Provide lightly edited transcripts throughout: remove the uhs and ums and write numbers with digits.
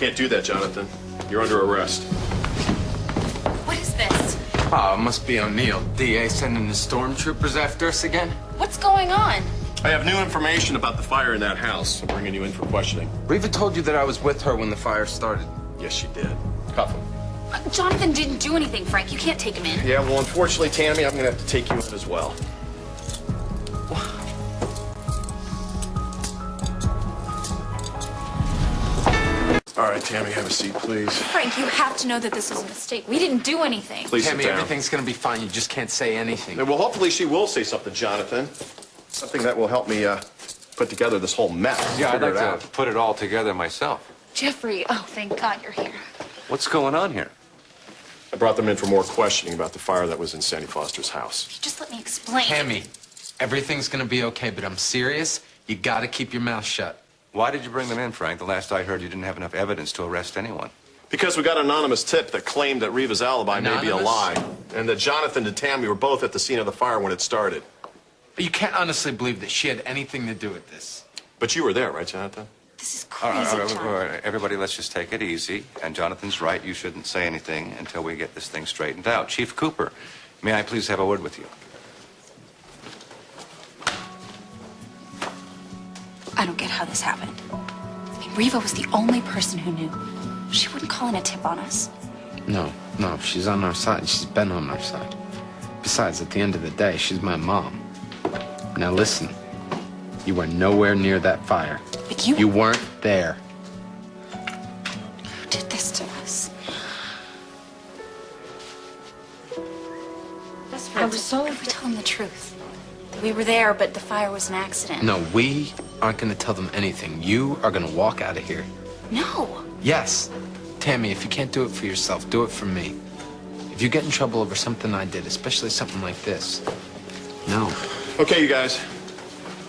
Can't do that, Jonathan. You're under arrest. What is this? Oh, it must be O'Neill. DA sending the stormtroopers after us again? What's going on? I have new information about the fire in that house. I'm bringing you in for questioning. Reva told you that I was with her when the fire started. Yes, she did. Cuff him. Jonathan didn't do anything, Frank. You can't take him in. Yeah, well, unfortunately, Tammy, I'm going to have to take you in as well. All right, Tammy, have a seat, please. Frank, you have to know that this was a mistake. We didn't do anything. Please Tammy, sit down. everything's gonna be fine. You just can't say anything. Well, hopefully she will say something, Jonathan. Something that will help me put together this whole mess. Yeah, I'd Figure like it out. to put it all together myself. Jeffrey, oh, thank God you're here. What's going on here? I brought them in for more questioning about the fire that was in Sandy Foster's house. Just let me explain. Tammy, everything's gonna be okay, but I'm serious. You gotta keep your mouth shut. Why did you bring them in, Frank? The last I heard, you didn't have enough evidence to arrest anyone. Because we got an anonymous tip that claimed that Reva's alibi may be a Anonymous? lie, and that Jonathan and Tammy were both at the scene of the fire when it started. But you can't honestly believe that she had anything to do with this. But you were there, right, Jonathan? This is All crazy, right, John. all right, everybody, let's just take it easy. And Jonathan's right. You shouldn't say anything until we get this thing straightened out. Chief Cooper, may I please have a word with you? I don't get how this happened. I mean, Reva was the only person who knew. She wouldn't call in a tip on us. No, she's on our side. She's been on our side. Besides, at the end of the day, she's my mom. Now listen, you were nowhere near that fire. But You weren't there. Who did this to us? I was so... If we tell them the truth. That we were there, but the fire was an accident. No, we aren't gonna tell them anything. You are gonna walk out of here. No. Yes. Tammy, if you can't do it for yourself, do it for me. If you get in trouble over something I did, especially something like this, no. Okay, you guys.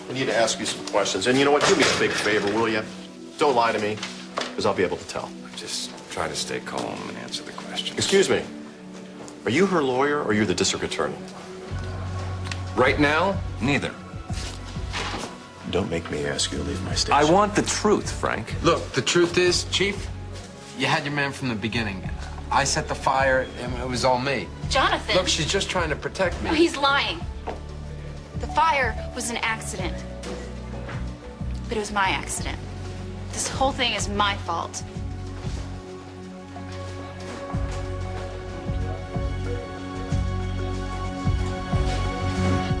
I need to ask you some questions. And you know what? Do me a big favor, will you? Don't lie to me, because I'll be able to tell. Just try to stay calm and answer the questions. Excuse me. Are you her lawyer or are you the district attorney? Right now, neither. Don't make me ask you to leave my station. I want the truth, Frank. Look, the truth is, Chief, you had your man from the beginning. I set the fire, and it was all me. Jonathan. Look, she's just trying to protect me. No, he's lying. The fire was an accident. But it was my accident. This whole thing is my fault.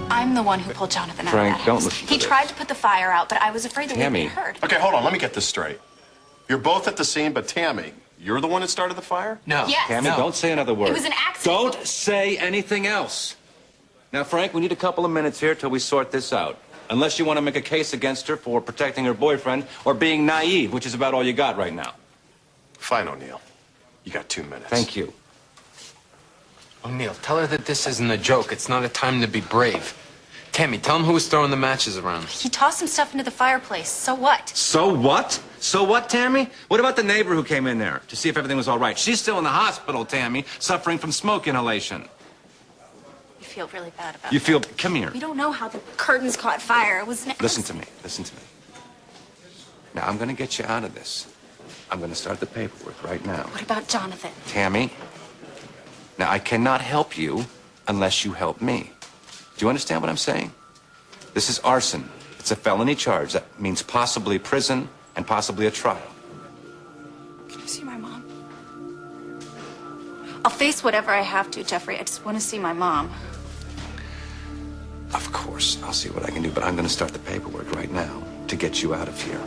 I'm the one who pulled Jonathan out Frank, of that don't house. listen to He this. tried to put the fire out, but I was afraid that we'd Tammy. get hurt. Okay, hold on. Let me get this straight. You're both at the scene, but Tammy, you're the one that started the fire? No. Yes. Tammy, No. don't say another word. It was an accident. Don't say anything else. Now, Frank, we need a couple of minutes here till we sort this out. Unless you want to make a case against her for protecting her boyfriend or being naive, which is about all you got right now. Fine, O'Neill. You got 2 minutes. Thank you. O'Neill, tell her that this isn't a joke. It's not a time to be brave. Tammy, tell him who was throwing the matches around. He tossed some stuff into the fireplace. So what? So what? So what, Tammy? What about the neighbor who came in there to see if everything was all right? She's still in the hospital, Tammy, suffering from smoke inhalation. You feel really bad about You it. feel... Come here. We don't know how the curtains caught fire. It was an Listen to me. Listen to me. Now, I'm going to get you out of this. I'm going to start the paperwork right now. What about Jonathan? Tammy, now, I cannot help you unless you help me. Do you understand what I'm saying? This is arson. It's a felony charge. That means possibly prison and possibly a trial. Can I see my mom? I'll face whatever I have to, Jeffrey. I just want to see my mom. Of course, I'll see what I can do, but I'm going to start the paperwork right now to get you out of here.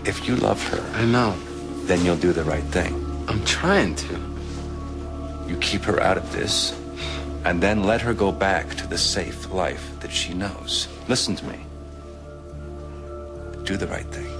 If you love her, I know. then you'll do the right thing. I'm trying to. You keep her out of this, and then let her go back to the safe life that she knows. Listen to me. Do the right thing.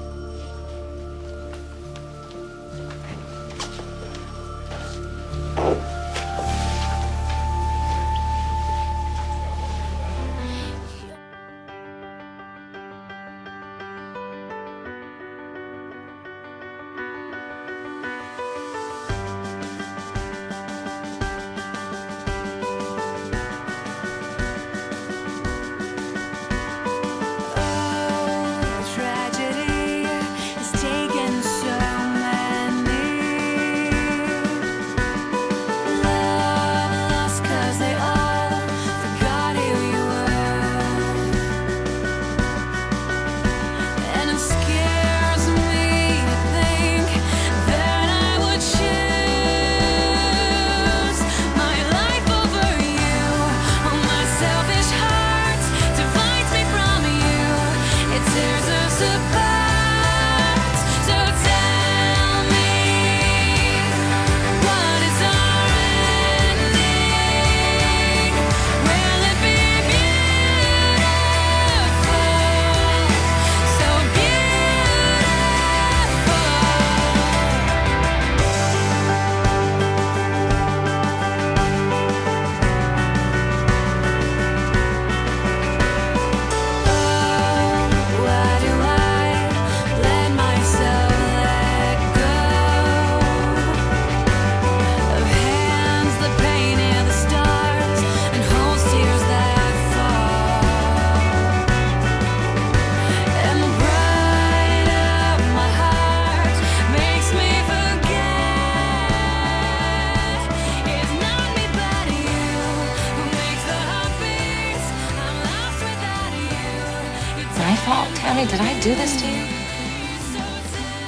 Tammy, did I do this to you?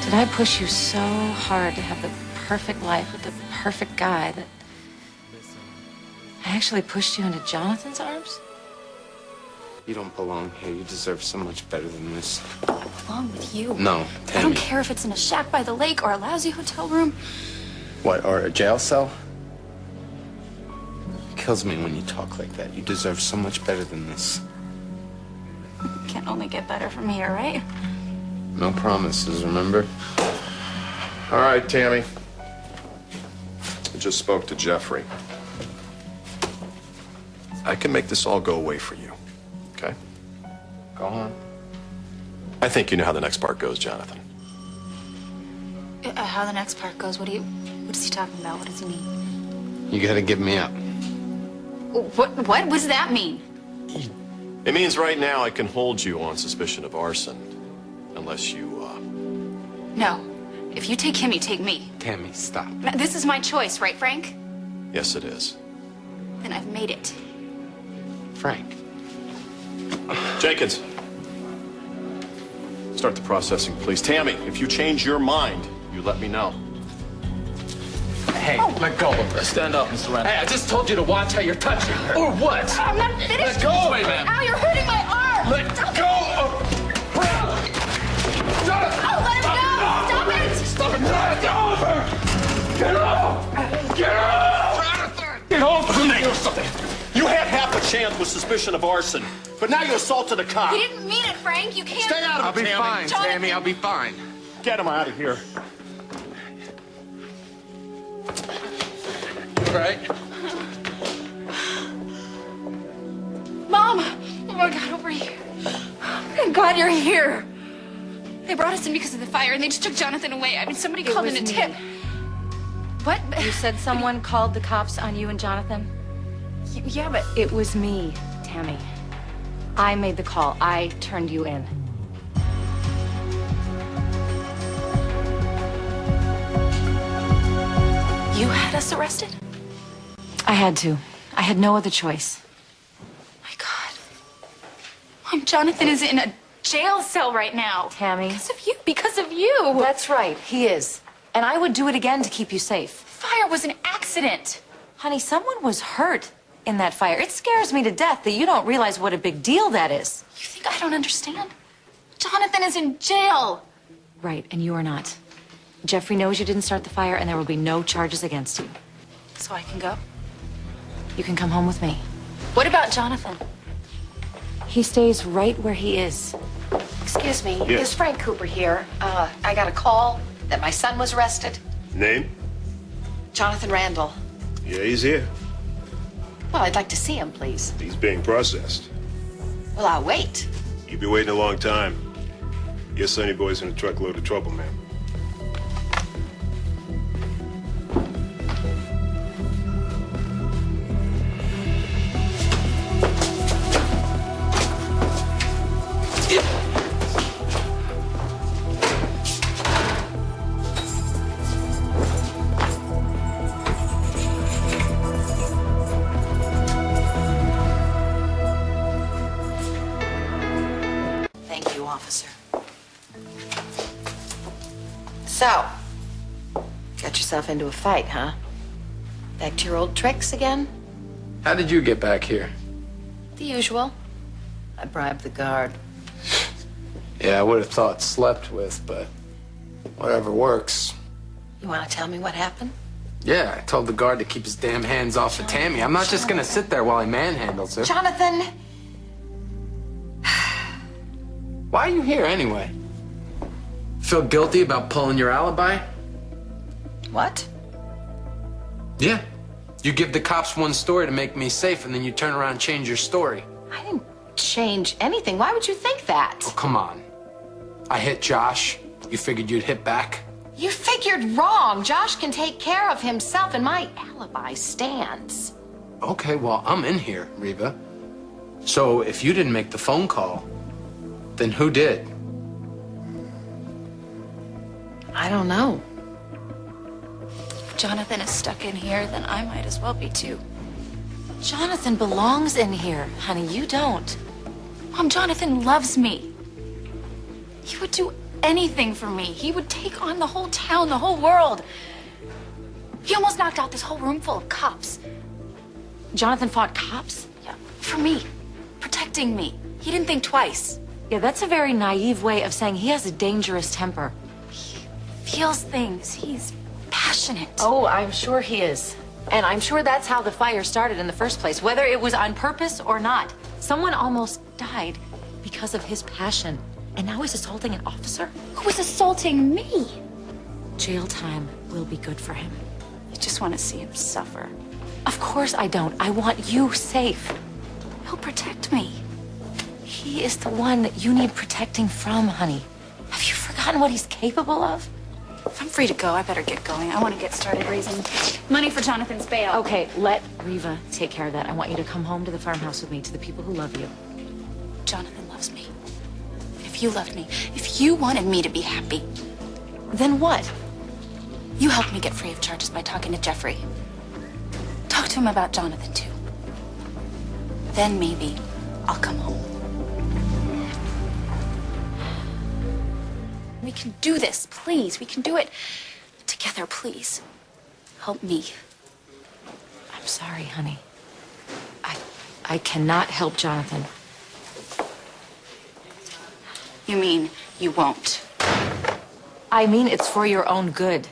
Did I push you so hard to have the perfect life with the perfect guy that I actually pushed you into Jonathan's arms? You don't belong here. You deserve so much better than this. I belong with you. No, Tammy. I don't care if it's in a shack by the lake or a lousy hotel room. What, or a jail cell? It kills me when you talk like that. You deserve so much better than this. It can only get better from here, right? No promises, remember? All right, Tammy. I just spoke to Jeffrey. I can make this all go away for you, okay? Go on. I think you know how the next part goes, Jonathan. How the next part goes? What is he talking about? What does he mean? You gotta give me up. What does that mean? It means right now I can hold you on suspicion of arson, unless you, No. If you take him, you take me. Tammy, stop. This is my choice, right, Frank? Yes, it is. Then I've made it. Frank. Jenkins. Start the processing, please. Tammy, if you change your mind, you let me know. Hey, let go of her. Stand up, Mr. Randall. Hey, I just told you to watch how you're touching her. Or what? I'm not finished. Let go of me, man. Ow, you're hurting my arm. Let go of her. Oh, let him go. Stop it. Stop it. Let go of her. Get off. Get off. Get off of me or something. You had half a chance with suspicion of arson, but now you assaulted a cop. You didn't mean it, Frank. You can't. Stay out of I'll it, be Tammy. fine, Jonathan. Tammy. I'll be fine. Get him out of here. Right? Mom! Oh my God, over here. Thank God you're here. They brought us in because of the fire, and they just took Jonathan away. I mean, somebody called in a was tip. me. What? You said someone called the cops on you and Jonathan? Yeah, but It was me, Tammy. I made the call. I turned you in. you had us arrested? I had to. I had no other choice. My God. Mom, Jonathan is in a jail cell right now. Tammy. Because of you. Because of you. That's right, he is. And I would do it again to keep you safe. Fire was an accident. Honey, someone was hurt in that fire. It scares me to death that you don't realize what a big deal that is. You think I don't understand? Jonathan is in jail. Right, and you are not. Jeffrey knows you didn't start the fire, and there will be no charges against you. So I can go? You can come home with me. What about Jonathan? He stays right where he is. Excuse me, Yes. is Frank Cooper here? I got a call that my son was arrested. Name? Jonathan Randall. Yeah, he's here. Well, I'd like to see him, please. He's being processed. Well, I'll wait. You've been waiting a long time. Your sonny boy's in a truckload of trouble, man. Thank you, officer. So, got yourself into a fight, huh? Back to your old tricks again? How did you get back here? The usual. I bribed the guard. Yeah, I would have thought slept with, but whatever works. You want to tell me what happened? Yeah, I told the guard to keep his damn hands off of Tammy. I'm not just gonna sit there while he manhandles her. Jonathan! Why are you here anyway? Feel guilty about pulling your alibi? What? Yeah. You give the cops one story to make me safe, and then you turn around and change your story. I didn't change anything. Why would you think that? Oh, come on. I hit Josh. You figured you'd hit back? You figured wrong. Josh can take care of himself, and my alibi stands. Okay, well, I'm in here, Reva. So if you didn't make the phone call, then who did? I don't know. If Jonathan is stuck in here, then I might as well be too. Jonathan belongs in here, honey. You don't. Mom, Jonathan loves me. He would do anything for me. He would take on the whole town, the whole world. He almost knocked out this whole room full of cops. Jonathan fought cops? Yeah, for me, protecting me. He didn't think twice. Yeah, that's a very naive way of saying he has a dangerous temper. He feels things. He's passionate. Oh, I'm sure he is. And I'm sure that's how the fire started in the first place, whether it was on purpose or not. Someone almost died because of his passion. And now he's assaulting an officer? Who was assaulting me? Jail time will be good for him. You just want to see him suffer. Of course I don't. I want you safe. He'll protect me. He is the one that you need protecting from, honey. Have you forgotten what he's capable of? If I'm free to go, I better get going. I want to get started raising money for Jonathan's bail. Okay, let Reva take care of that. I want you to come home to the farmhouse with me, to the people who love you. Jonathan loves me. If you loved me, if you wanted me to be happy, Then what? you helped me get free of charges by talking to Jeffrey. Talk to him about Jonathan, too. Then maybe I'll come home. We can do this, please. We can do it together, please. Help me. I'm sorry, honey. I cannot help Jonathan. You mean you won't? I mean, it's for your own good.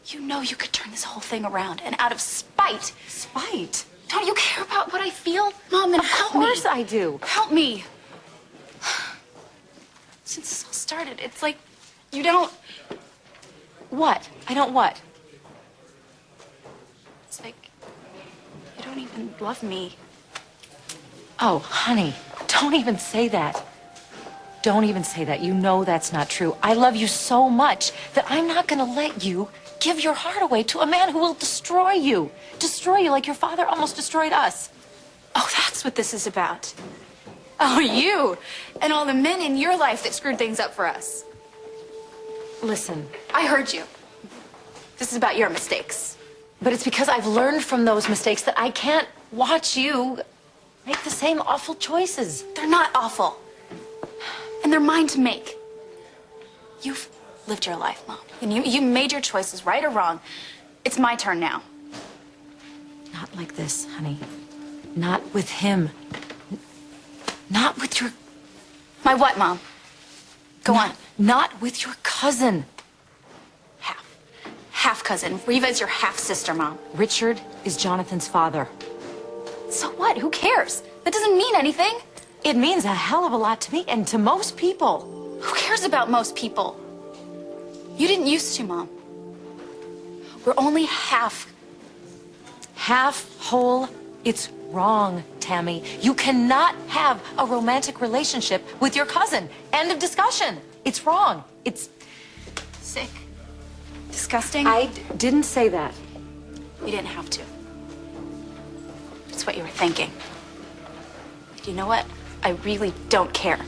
You know you could turn this whole thing around, and out of spite. Spite? Don't you care about what I feel? Mom, then help me. Of course I do. Help me. Since this all started, it's like you don't... What? I don't what? It's like you don't even love me. Oh, honey, don't even say that. Don't even say that. You know that's not true. I love you so much that I'm not going to let you give your heart away to a man who will destroy you. Destroy you like your father almost destroyed us. Oh, that's what this is about. Oh, you and all the men in your life that screwed things up for us. Listen, I heard you. This is about your mistakes. but it's because I've learned from those mistakes that I can't watch you make the same awful choices. They're not awful. And they're mine to make. You've lived your life, Mom. And you made your choices, right or wrong. It's my turn now. Not like this, honey. Not with him. Not with your... My what, Mom? Go on. Not with your cousin. Half cousin. Reva is your half sister, Mom. Richard is Jonathan's father. So what? Who cares? That doesn't mean anything. It means a hell of a lot to me and to most people. Who cares about most people? You didn't used to, Mom. We're only half. Half whole. It's wrong, Tammy. You cannot have a romantic relationship with your cousin. End of discussion. It's wrong. It's Sick. Disgusting. I didn't say that. You didn't have to. It's what you were thinking. You know what? I really don't care.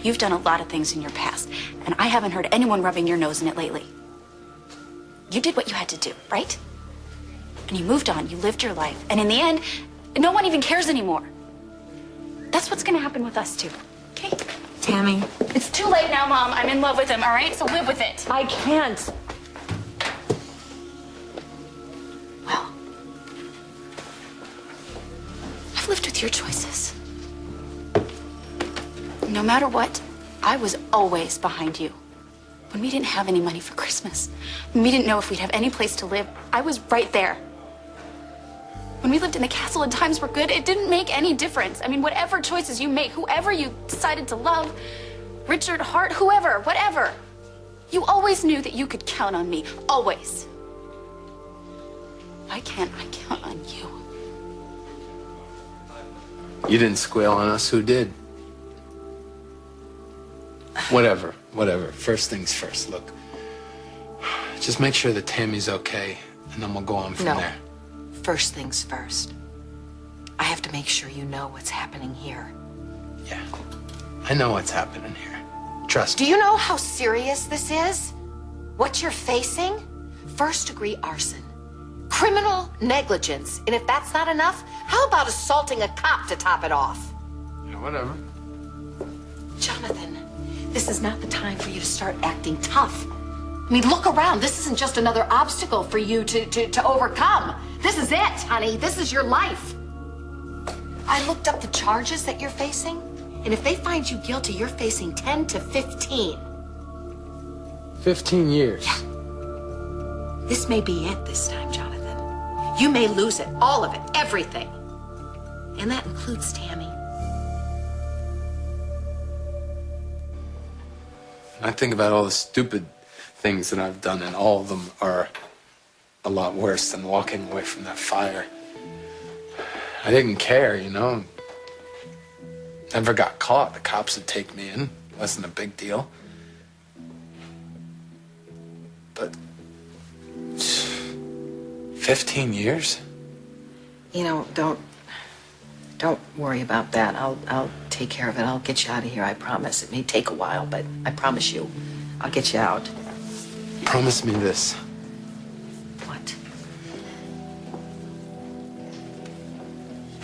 You've done a lot of things in your past, and I haven't heard anyone rubbing your nose in it lately. You did what you had to do, right? And you moved on, you lived your life, and in the end, no one even cares anymore. That's what's gonna happen with us too, okay? Tammy. It's too late now, Mom. I'm in love with him, all right? So live with it. I can't. Well, I've lived with your choices. No matter what, I was always behind you. When we didn't have any money for Christmas, when we didn't know if we'd have any place to live, I was right there. When we lived in the castle and times were good, it didn't make any difference. I mean, whatever choices you make, whoever you decided to love, Richard, Hart, whoever, whatever, you always knew that you could count on me, always. Why can't I count on you? You didn't squeal on us, who did? Whatever. First things first, look. Just make sure that Tammy's okay, and then we'll go on from there. First things first. I have to make sure you know what's happening here. Yeah, I know what's happening here. Trust Do me. you know how serious this is? What you're facing? First-degree arson. Criminal negligence. And if that's not enough, how about assaulting a cop to top it off? Yeah, whatever. Jonathan, This is not the time for you to start acting tough. I mean, look around. This isn't just another obstacle for you to overcome. This is it, honey. This is your life. I looked up the charges that you're facing, and if they find you guilty, you're facing 10 to 15. 15 years. Yeah. This may be it this time, Jonathan. You may lose it, all of it, everything. And that includes Tammy. I think about all the stupid things that I've done, and all of them are a lot worse than walking away from that fire. I didn't care, you know. Never got caught. The cops would take me in. Wasn't a big deal. But 15 years? You know, don't worry about that. I'll take care of it. I'll get you out of here, I promise. It may take a while, but I promise you, I'll get you out. Promise me this. What?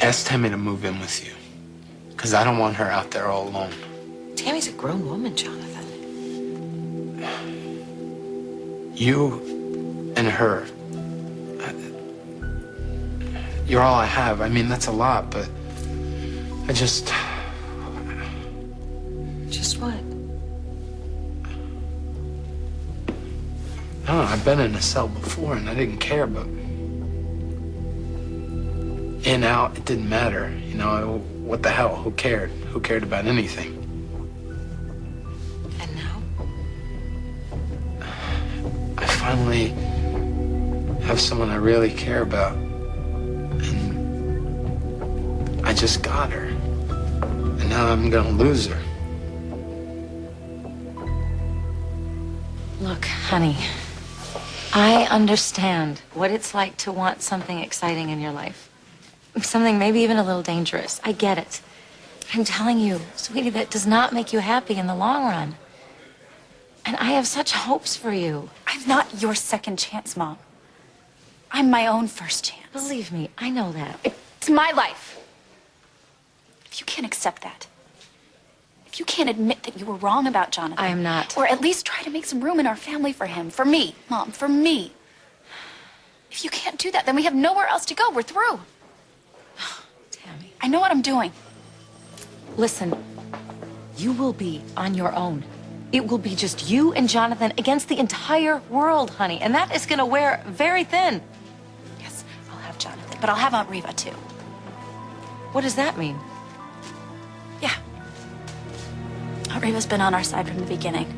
Ask Tammy to move in with you. Because I don't want her out there all alone. Tammy's a grown woman, Jonathan. You and her. You're all I have. I mean, that's a lot, but I just... Just what? I don't know, I've been in a cell before and I didn't care, but in, out, it didn't matter. You know, what the hell? Who cared? Who cared about anything? And now? I finally have someone I really care about. And I just got her. And now I'm gonna lose her. Look, honey, I understand what it's like to want something exciting in your life. Something maybe even a little dangerous. I get it. I'm telling you, sweetie, that does not make you happy in the long run. And I have such hopes for you. I'm not your second chance, Mom. I'm my own first chance. Believe me, I know that. It's my life. If you can't accept that, if you can't admit that you were wrong about Jonathan... I am not. Or at least try to make some room in our family for him. For me, Mom, for me. If you can't do that, then we have nowhere else to go. We're through. Tammy. I know what I'm doing. Listen, you will be on your own. It will be just you and Jonathan against the entire world, honey. And that is going to wear very thin. Yes, I'll have Jonathan, but I'll have Aunt Reva, too. What does that mean? Yeah. Aunt Reva's been on our side from the beginning.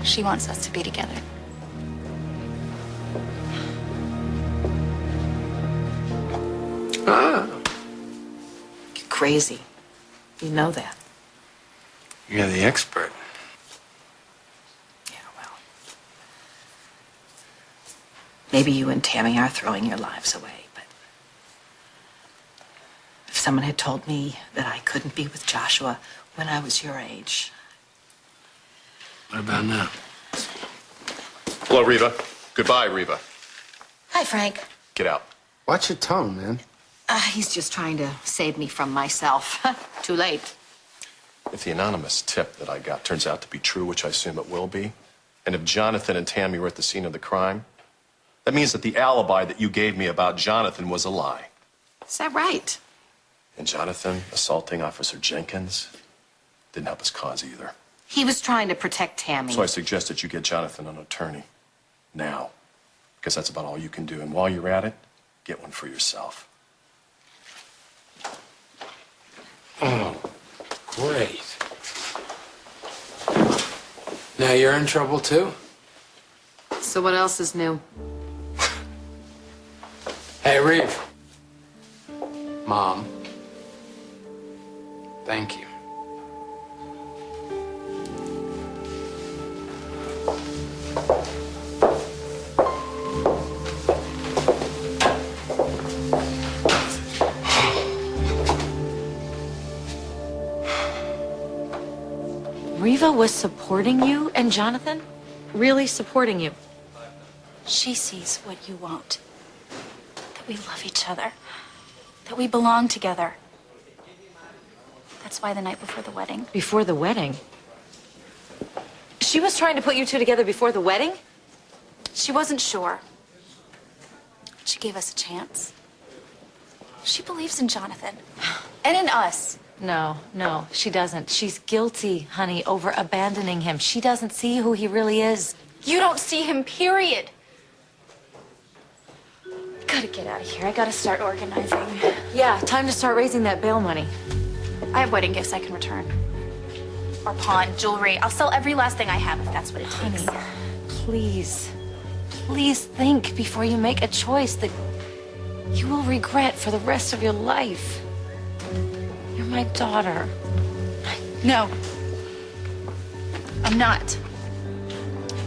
She wants us to be together. Ah, You're crazy. You know that. you're the expert. Yeah, well. Maybe you and Tammy are throwing your lives away, but if someone had told me that I couldn't be with Joshua when I was your age. What about now? Hello, Reva. Goodbye, Reva. Hi, Frank. Get out. Watch your tone, man. He's just trying to save me from myself. Too late. If the anonymous tip that I got turns out to be true, which I assume it will be, and if Jonathan and Tammy were at the scene of the crime, that means that the alibi that you gave me about Jonathan was a lie. Is that right? And Jonathan assaulting Officer Jenkins didn't help his cause either. He was trying to protect Tammy. So I suggest that you get Jonathan an attorney now, because that's about all you can do. And while you're at it, get one for yourself. Oh, great. Now you're in trouble too? So what else is new? Hey, Reeve. Mom. Thank you. Reva was supporting you and Jonathan? Really supporting you? She sees what you won't. That we love each other. That we belong together. That's why the night before the wedding. Before the wedding? She was trying to put you two together before the wedding? She wasn't sure. She gave us a chance. She believes in Jonathan. And in us. No, she doesn't. She's guilty, honey, over abandoning him. She doesn't see who he really is. You don't see him, period. Gotta get out of here. I gotta start organizing. Yeah, time to start raising that bail money. I have wedding gifts I can return. Or pawn, jewelry. I'll sell every last thing I have if that's what it takes. Honey, please think before you make a choice that you will regret for the rest of your life. You're my daughter. No. I'm not.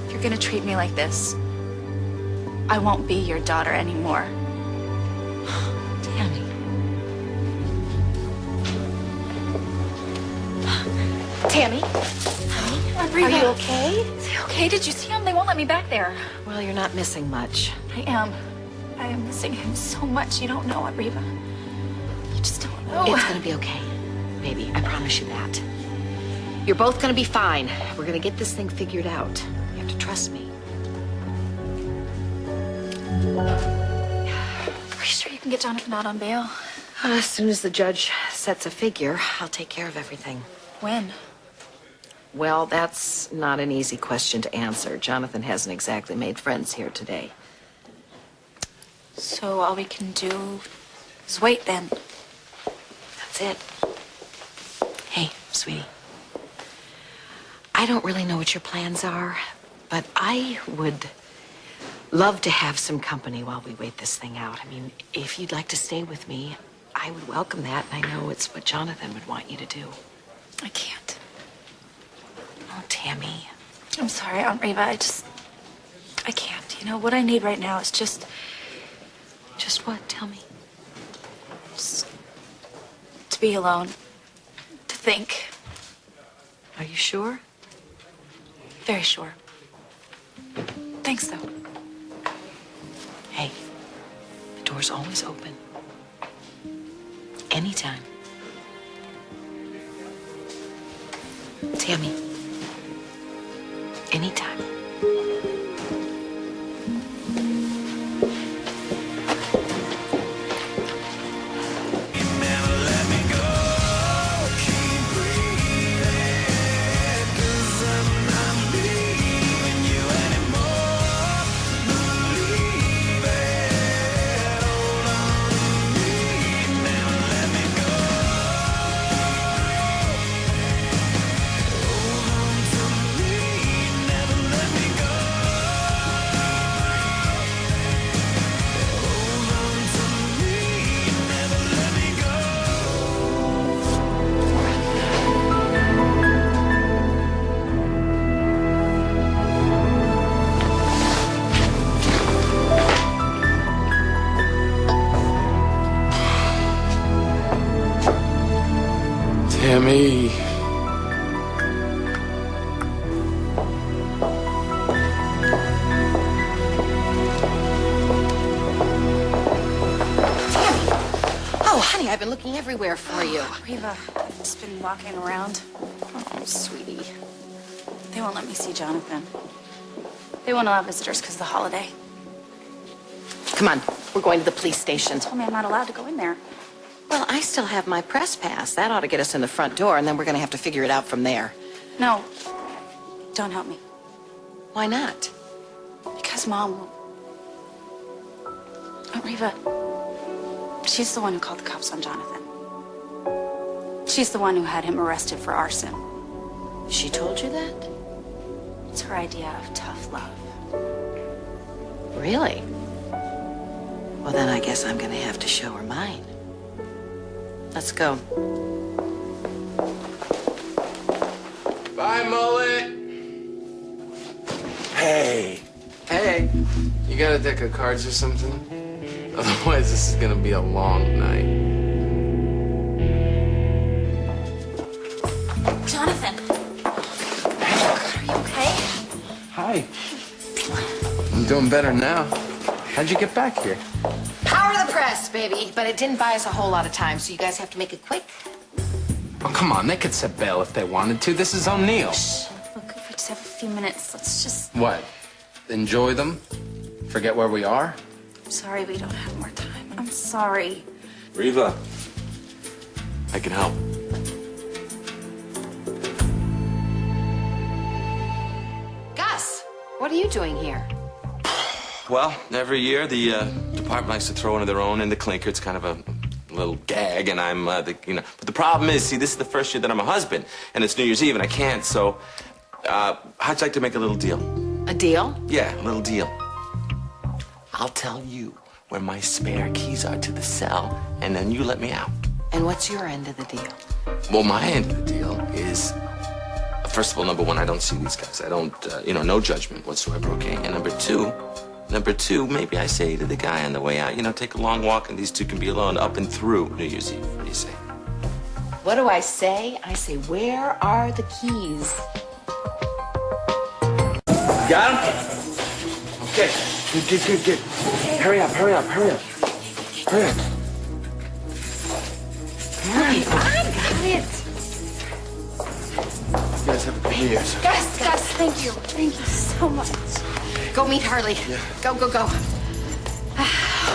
If you're gonna treat me like this, I won't be your daughter anymore. Tammy. Tammy? Honey? Are you okay? Is he okay? Did you see him? They won't let me back there. Well, you're not missing much. I am. I am missing him so much. You don't know it, Reva. You just don't know. It's gonna be okay, baby. I promise you that. You're both gonna be fine. We're gonna get this thing figured out. You have to trust me. Are you sure you can get Jonathan out on bail? As soon as the judge sets a figure, I'll take care of everything. When? Well, that's not an easy question to answer. Jonathan hasn't exactly made friends here today. So all we can do is wait then. That's it. Hey, sweetie. I don't really know what your plans are, but I would love to have some company while we wait this thing out. I mean, if you'd like to stay with me, I would welcome that, and I know it's what Jonathan would want you to do. I can't. Oh, Tammy. I'm sorry, Aunt Reva. I can't. You know, what I need right now is just what? Tell me. to be alone. To think. Are you sure? Very sure. Thanks, though. Hey, the door's always open. Anytime. Tammy. Anytime. Tammy. Oh, honey, I've been looking everywhere for you. Reva, I've just been walking around. Oh, sweetie. They won't let me see Jonathan. They won't allow visitors because of the holiday. Come on, we're going to the police station. Told me I'm not allowed to go in there. Well, I still have my press pass. That ought to get us in the front door, and then we're going to have to figure it out from there. No. Don't help me. Why not? Because Mom will... Aunt Reva, she's the one who called the cops on Jonathan. She's the one who had him arrested for arson. She told you that? It's her idea of tough love. Really? Well, then I guess I'm going to have to show her mine. Let's go. Bye, Mullet. Hey. Hey. You got a deck of cards or something? Otherwise, this is gonna be a long night. Jonathan! Are you okay? Hi. I'm doing better now. How'd you get back here? Power of the press, baby. But it didn't buy us a whole lot of time, so you guys have to make it quick. Oh, come on, they could set bail if they wanted to. This is O'Neill. Shh. Look, if we just have a few minutes, let's just... What? Enjoy them? Forget where we are? I'm sorry we don't have more time. I'm sorry. Reva, I can help. Gus, what are you doing here? Well, every year the department likes to throw one of their own in the clinker. It's kind of a little gag, and I'm, But the problem is, see, this is the first year that I'm a husband, and it's New Year's Eve, and I can't. So, how'd you like to make a little deal? A deal? Yeah, a little deal. I'll tell you where my spare keys are to the cell, and then you let me out. And what's your end of the deal? Well, my end of the deal is, first of all, number one, I don't see these guys. I don't, no judgment whatsoever, okay? And number two, maybe I say to the guy on the way out, take a long walk and these two can be alone up and through New Year's Eve. What do you say? What do I say? I say, where are the keys? Got him? Okay. Good. Hurry up. Okay, I got it. You guys have a good New Year's. Gus, thank you. Thank you so much. Go meet Harley. Yeah. Go.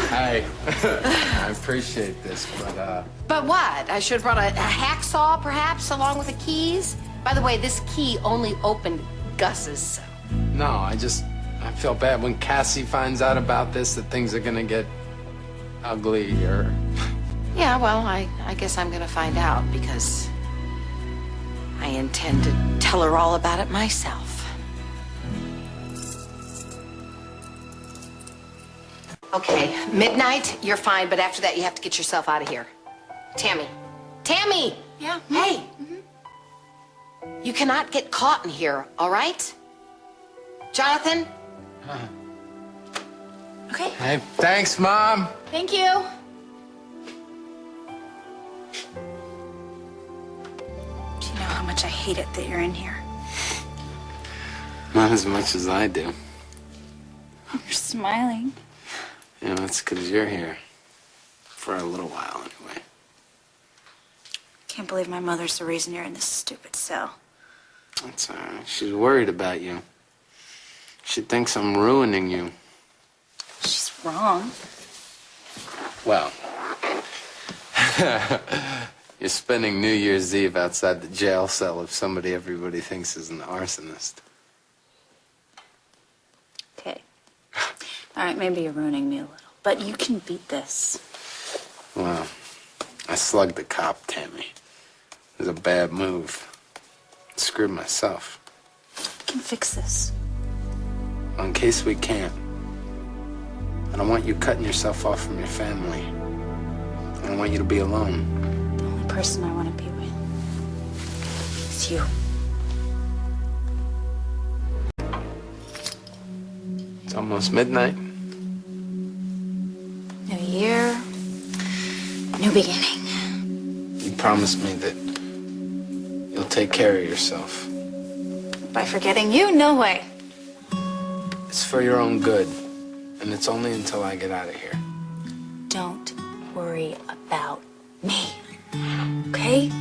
Hey, I appreciate this, but, But what? I should have brought a hacksaw, perhaps, along with the keys? By the way, this key only opened Gus's cell. no, I feel bad when Cassie finds out about this that things are gonna get ugly or... Yeah, well, I guess I'm gonna find out because I intend to tell her all about it myself. Okay, midnight, you're fine, but after that you have to get yourself out of here. Tammy! Yeah? Hey! You cannot get caught in here, all right? Jonathan? Okay. Hey, thanks, Mom. Thank you. Do you know how much I hate it that you're in here? Not as much as I do. You're smiling. You know, that's because you're here. For a little while, anyway. Can't believe my mother's the reason you're in this stupid cell. That's all right. She's worried about you. She thinks I'm ruining you. She's wrong. Well, you're spending New Year's Eve outside the jail cell of somebody everybody thinks is an arsonist. Okay. All right, maybe you're ruining me a little, but you can beat this. Well, I slugged the cop, Tammy. It was a bad move. Screwed myself. You can fix this. Well, in case we can't, I don't want you cutting yourself off from your family. I don't want you to be alone. The only person I want to be with is you. It's almost midnight. New year, new beginning. You promised me that you'll take care of yourself. By forgetting you, no way. It's for your own good, and it's only until I get out of here. Don't worry about me, okay?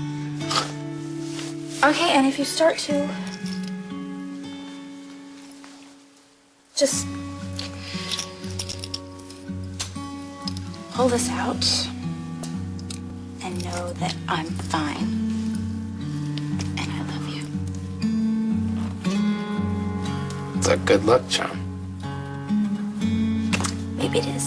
Okay, and if you start to, just pull this out and know that I'm fine. And I love you. It's a good luck charm. Maybe it is.